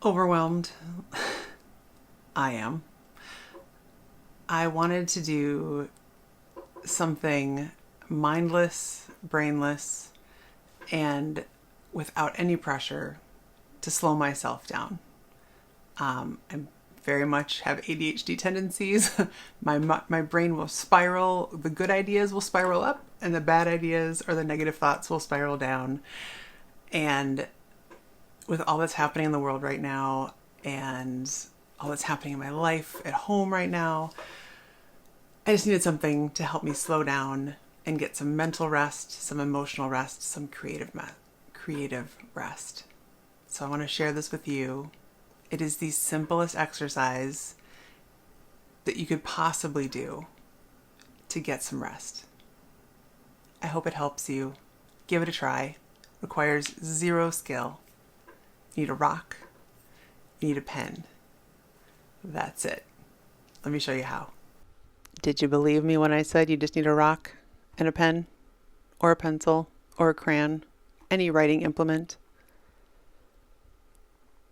Overwhelmed. I am. I wanted to do something mindless, brainless, and without any pressure to slow myself down. I very much have ADHD tendencies. My brain will spiral. The good ideas will spiral up, and the bad ideas or the negative thoughts will spiral down. And with all that's happening in the world right now, and all that's happening in my life at home right now, I just needed something to help me slow down and get some mental rest, some emotional rest, some creative rest. So I want to share this with you. It is the simplest exercise that you could possibly do to get some rest. I hope it helps you. Give it a try. Requires zero skill. You need a rock. You need a pen. That's it. Let me show you how. Did you believe me when I said you just need a rock and a pen, or a pencil, or a crayon, any writing implement?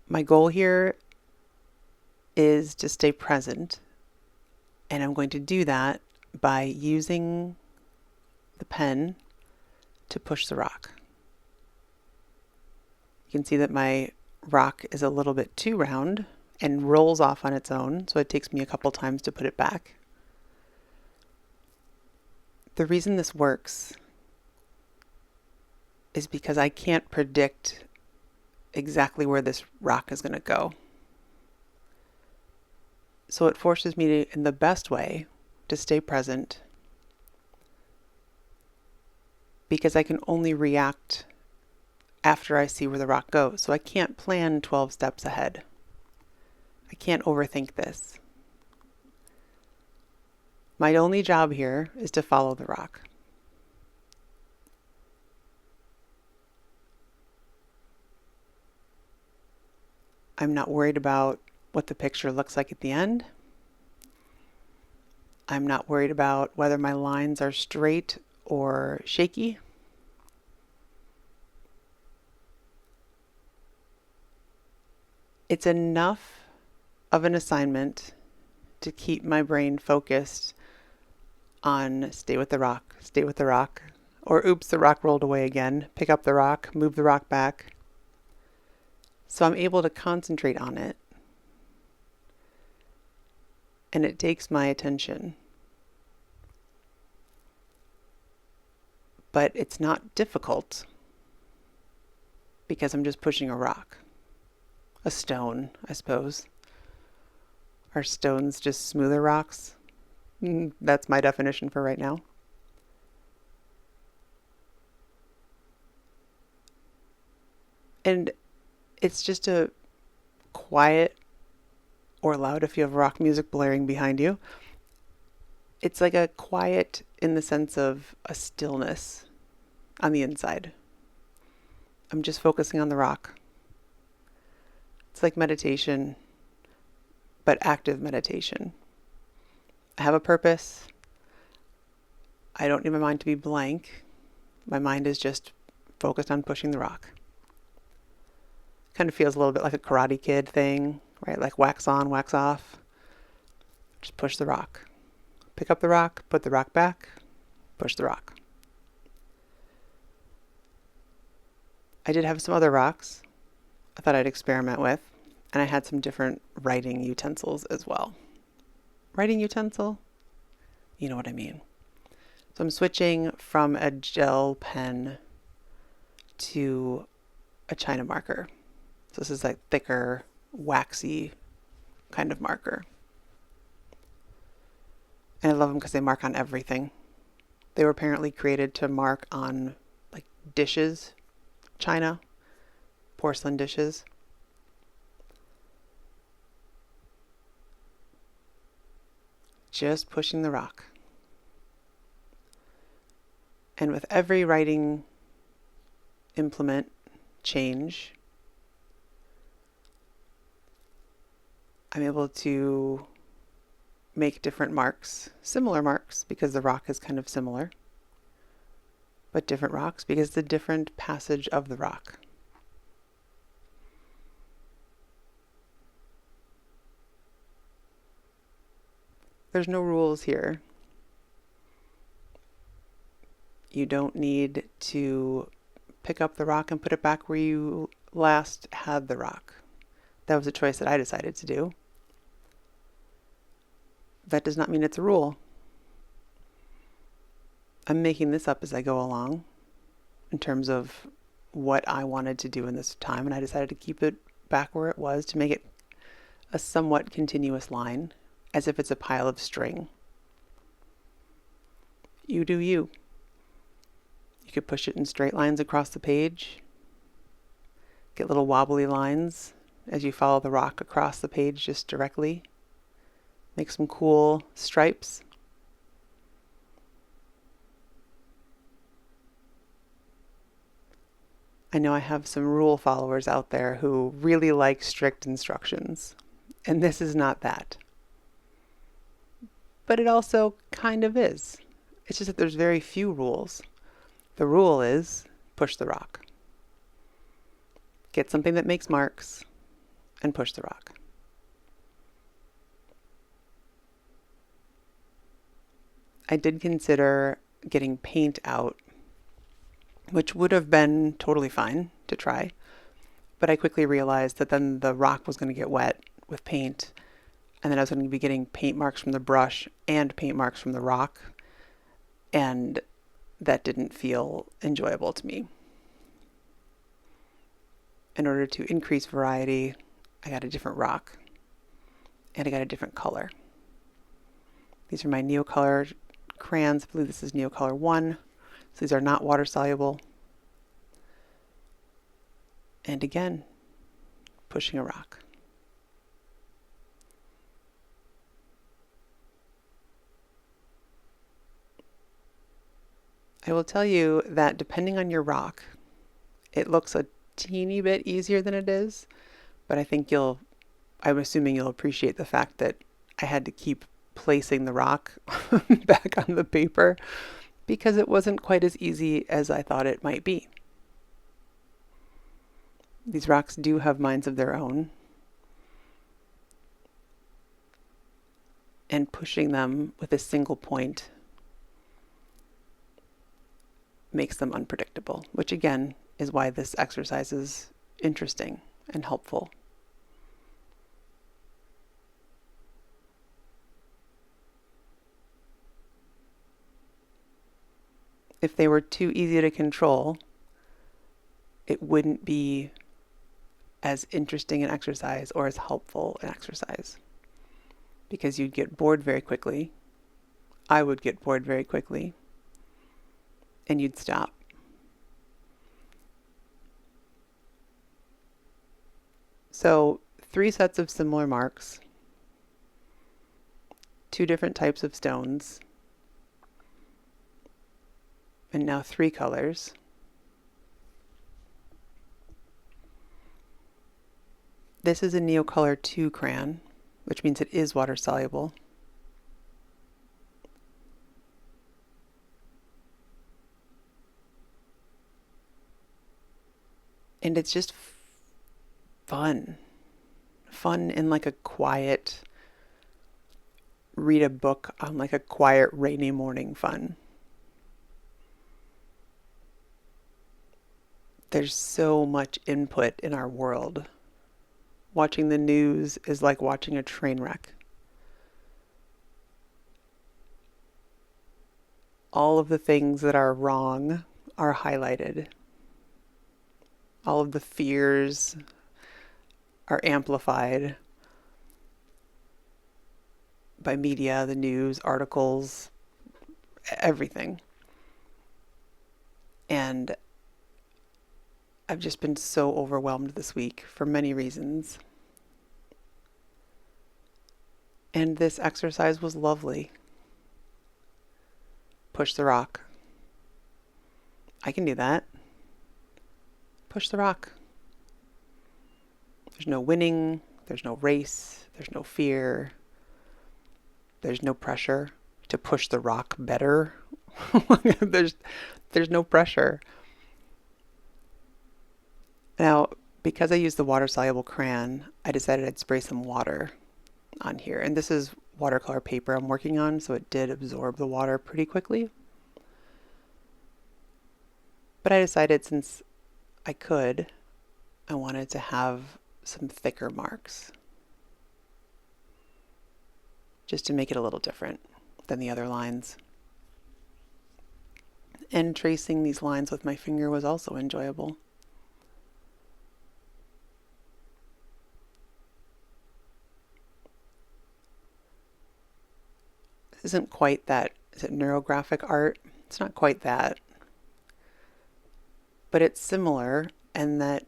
My goal here is to stay present, and I'm going to do that by using the pen to push the rock. You can see that my rock is a little bit too round and rolls off on its own, so it takes me a couple times to put it back. The reason this works is because I can't predict exactly where this rock is going to go. So it forces me to, in the best way, to stay present, because I can only react after I see where the rock goes. So I can't plan 12 steps ahead. I can't overthink this. My only job here is to follow the rock. I'm not worried about what the picture looks like at the end. I'm not worried about whether my lines are straight or shaky. It's enough of an assignment to keep my brain focused on stay with the rock, or oops, the rock rolled away again, pick up the rock, move the rock back. So I'm able to concentrate on it, and it takes my attention. But it's not difficult because I'm just pushing a rock, a stone, I suppose. Are stones just smoother rocks? That's my definition for right now. And it's just a quiet or loud if you have rock music blaring behind you. It's like a quiet in the sense of a stillness on the inside. I'm just focusing on the rock. It's like meditation, but active meditation. I have a purpose. I don't need my mind to be blank. My mind is just focused on pushing the rock. Kind of feels a little bit like a Karate Kid thing, right? Like wax on, wax off. Just push the rock. Pick up the rock, put the rock back, push the rock. I did have some other rocks I thought I'd experiment with, and I had some different writing utensils as well. Writing utensil? You know what I mean. So I'm switching from a gel pen to a China marker. So this is like thicker, waxy kind of marker. And I love them because they mark on everything. They were apparently created to mark on like dishes, china, porcelain dishes. Just pushing the rock. And with every writing implement change, I'm able to make different marks, similar marks because the rock is kind of similar, but different rocks because the different passage of the rock. There's no rules here. You don't need to pick up the rock and put it back where you last had the rock. That was a choice that I decided to do. That does not mean it's a rule. I'm making this up as I go along in terms of what I wanted to do in this time, and I decided to keep it back where it was to make it a somewhat continuous line, as if it's a pile of string. You do you. You could push it in straight lines across the page, get little wobbly lines as you follow the rock across the page just directly. Make some cool stripes. I know I have some rule followers out there who really like strict instructions, and this is not that. But it also kind of is. It's just that there's very few rules. The rule is push the rock. Get something that makes marks and push the rock. I did consider getting paint out, which would have been totally fine to try, but I quickly realized that then the rock was going to get wet with paint, and then I was going to be getting paint marks from the brush and paint marks from the rock, and that didn't feel enjoyable to me. In order to increase variety, I got a different rock, and I got a different color. These are my Neocolor crayons. I believe this is Neocolor 1. So these are not water soluble. And again, pushing a rock. I will tell you that depending on your rock, it looks a teeny bit easier than it is, but I'm assuming you'll appreciate the fact that I had to keep placing the rock back on the paper because it wasn't quite as easy as I thought it might be. These rocks do have minds of their own, and pushing them with a single point makes them unpredictable, which again is why this exercise is interesting and helpful. If they were too easy to control, it wouldn't be as interesting an exercise or as helpful an exercise, because you'd get bored very quickly. I would get bored very quickly, and you'd stop. So 3 sets of similar marks, 2 different types of stones, and now 3 colors. This is a Neocolor 2 crayon, which means it is water soluble. And it's just fun. Fun in like a quiet, read a book on like a quiet rainy morning fun. There's so much input in our world. Watching the news is like watching a train wreck. All of the things that are wrong are highlighted. All of the fears are amplified by media, the news, articles, everything. And I've just been so overwhelmed this week for many reasons. And this exercise was lovely. Push the rock. I can do that. Push the rock. There's no winning. There's no race. There's no fear. There's no pressure to push the rock better. There's no pressure. Now, because I used the water-soluble crayon, I decided I'd spray some water on here. And this is watercolor paper I'm working on, so it did absorb the water pretty quickly. But I decided since I wanted to have some thicker marks, just to make it a little different than the other lines. And tracing these lines with my finger was also enjoyable. This isn't quite that, is it neurographic art? It's not quite that. But it's similar in that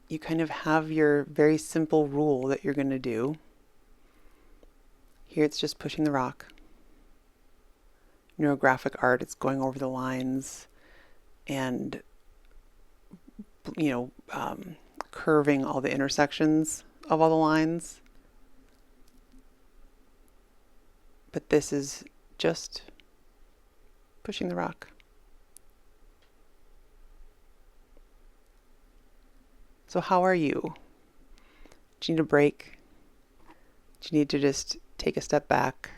you kind of have your very simple rule that you're going to do. Here it's just pushing the rock. Neurographic art, it's going over the lines and, curving all the intersections of all the lines. But this is just pushing the rock. So how are you? Do you need a break? Do you need to just take a step back?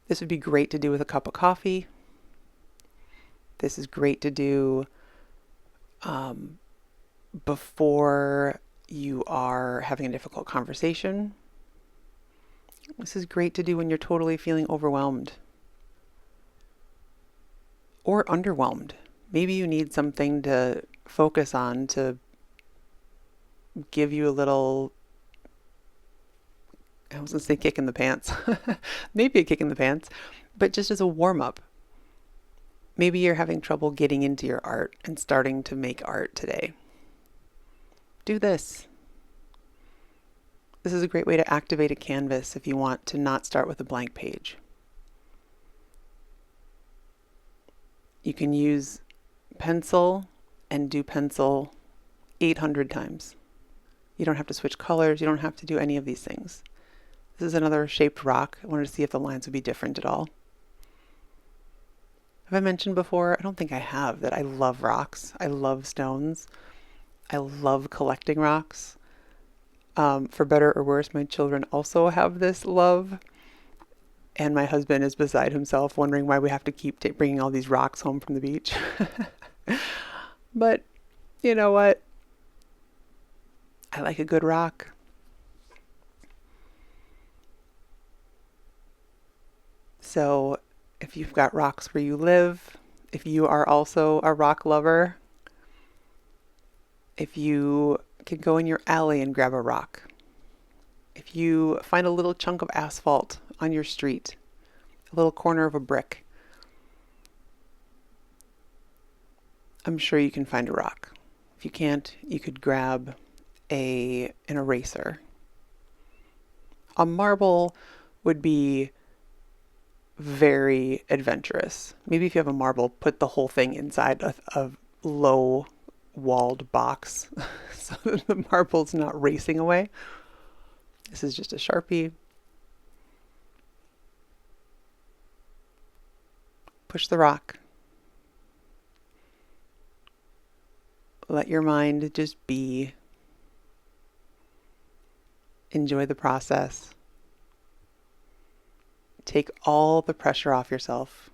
This would be great to do with a cup of coffee. This is great to do before you are having a difficult conversation. This is great to do when you're totally feeling overwhelmed or underwhelmed. Maybe you need something to focus on to give you a little, I was going to say kick in the pants, maybe a kick in the pants, but just as a warm up. Maybe you're having trouble getting into your art and starting to make art today. Do this. This is a great way to activate a canvas if you want to not start with a blank page. You can use pencil and do pencil 800 times. You don't have to switch colors. You don't have to do any of these things. This is another shaped rock. I wanted to see if the lines would be different at all. Have I mentioned before? I don't think I have, that I love rocks. I love stones. I love collecting rocks. For better or worse, my children also have this love. And my husband is beside himself, wondering why we have to keep bringing all these rocks home from the beach. But you know what? I like a good rock. So if you've got rocks where you live, if you are also a rock lover, if you can go in your alley and grab a rock, if you find a little chunk of asphalt on your street, a little corner of a brick, I'm sure you can find a rock. If you can't, you could grab an eraser. A marble would be very adventurous. Maybe if you have a marble, put the whole thing inside a low walled box so that the marble's not racing away. This is just a Sharpie. Push the rock. Let your mind just be. Enjoy the process. Take all the pressure off yourself.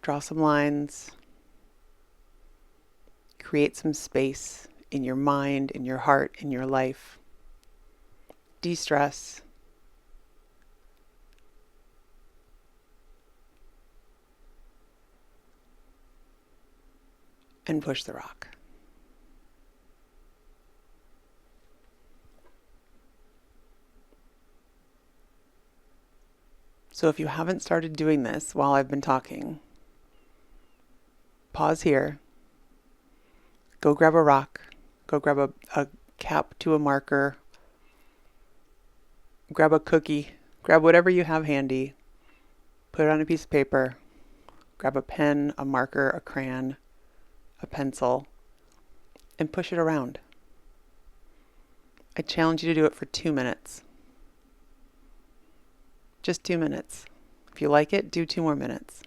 Draw some lines. Create some space in your mind, in your heart, in your life. De-stress. And push the rock. So if you haven't started doing this while I've been talking, pause here. Go grab a rock. Go grab a cap to a marker. Grab a cookie. Grab whatever you have handy. Put it on a piece of paper. Grab a pen, a marker, a crayon, a pencil, and push it around. I challenge you to do it for 2 minutes. Just 2 minutes. If you like it, do 2 more minutes.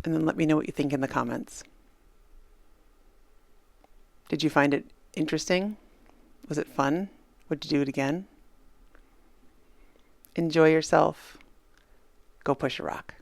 And then let me know what you think in the comments. Did you find it interesting? Was it fun? Would you do it again? Enjoy yourself. Go push a rock.